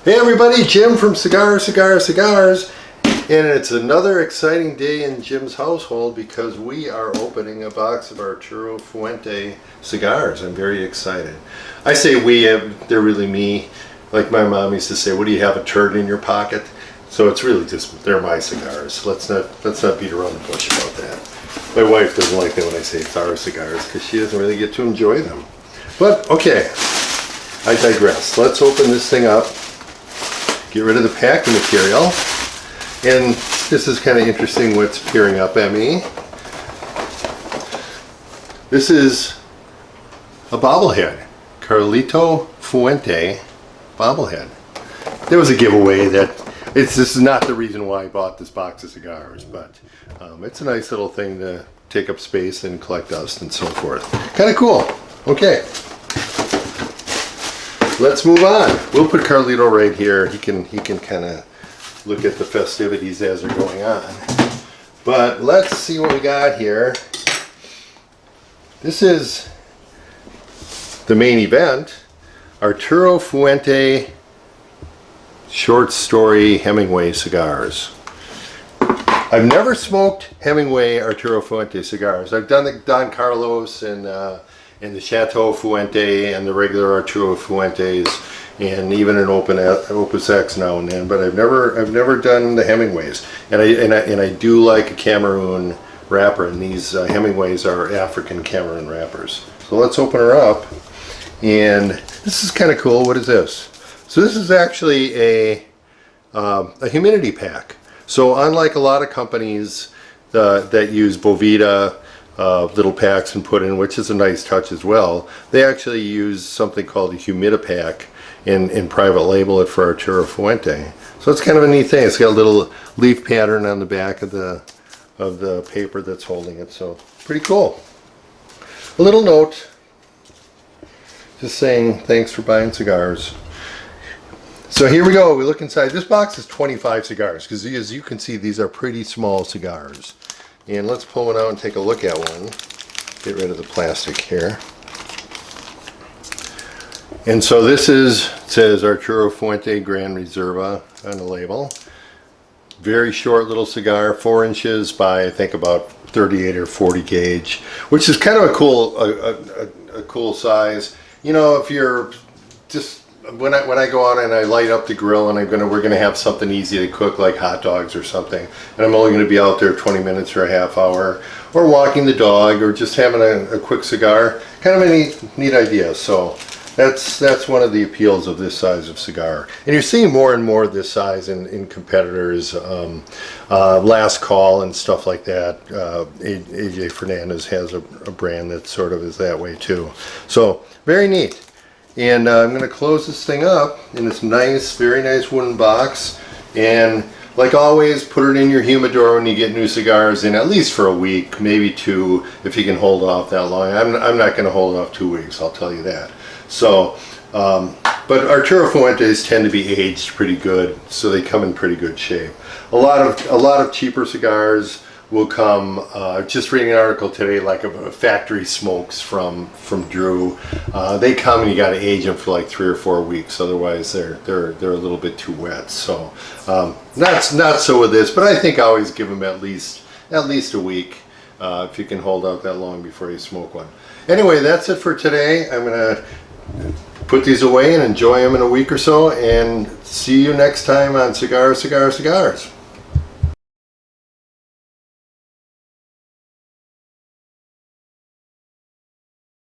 Hey everybody, Jim from Cigars, and it's another exciting day in Jim's household because we are opening a box of Arturo Fuente cigars. I'm very excited. I say we, they're really me. Like my mom used to say, what do you have, a turd in your pocket? So it's really just, they're my cigars. Let's not beat around the bush about that. My wife doesn't like that when I say it's our cigars because she doesn't really get to enjoy them. But okay, I digress. Let's open this thing up. Get rid of the packing material, and this is kind of interesting what's peering up at me. This is a bobblehead, Carlito Fuente bobblehead. There was a giveaway that this is not the reason why I bought this box of cigars, but it's a nice little thing to take up space and collect dust and so forth. Kind of cool. Okay. Let's move on. We'll put Carlito right here. He can kind of look at the festivities as they're going on. But let's see what we got here. This is the main event. Arturo Fuente Short Story Hemingway Cigars. I've never smoked Hemingway Arturo Fuente cigars. I've done the Don Carlos and the Chateau Fuente and the regular Arturo Fuentes, and even an Opus X now and then. But I've never done the Hemingways, and I do like a Cameroon wrapper, and these Hemingways are African Cameroon wrappers. So let's open her up, and this is kind of cool. What is this? So this is actually a humidity pack. So unlike a lot of companies that use Boveda little packs and put in, which is a nice touch as well, they actually use something called a humidipack and private label it for Arturo Fuente. So it's kind of a neat thing. It's got a little leaf pattern on the back of the paper that's holding it, so pretty cool. A little note just saying thanks for buying cigars. So here we go. We look inside. This box is 25 cigars because as you can see, these are pretty small cigars. And let's pull one out and take a look at one. Get rid of the plastic here. And so this says Arturo Fuente Gran Reserva on the label. Very short little cigar, 4 inches by I think about 38 or 40 gauge, which is kind of a cool size. You know, if you're just when I go out and I light up the grill and we're gonna have something easy to cook like hot dogs or something, and I'm only gonna be out there 20 minutes or a half hour, or walking the dog, or just having a quick cigar, kind of a neat idea. So that's one of the appeals of this size of cigar, and you're seeing more and more of this size in competitors. Last Call and stuff like that. AJ Fernandez has a brand that sort of is that way too. So very neat. And I'm going to close this thing up in this nice, very nice wooden box. And like always, put it in your humidor when you get new cigars in, at least for a week, maybe 2, if you can hold off that long. I'm not going to hold off 2 weeks, I'll tell you that. So, but Arturo Fuentes tend to be aged pretty good, so they come in pretty good shape. A lot of cheaper cigars will come, just reading an article today, like a factory smokes from Drew. They come and you got to age them for like 3 or 4 weeks, otherwise they're a little bit too wet. So not so with this, but I think I always give them at least a week if you can hold out that long before you smoke one. Anyway, that's it for today. I'm gonna put these away and enjoy them in a week or so, and see you next time on Cigars.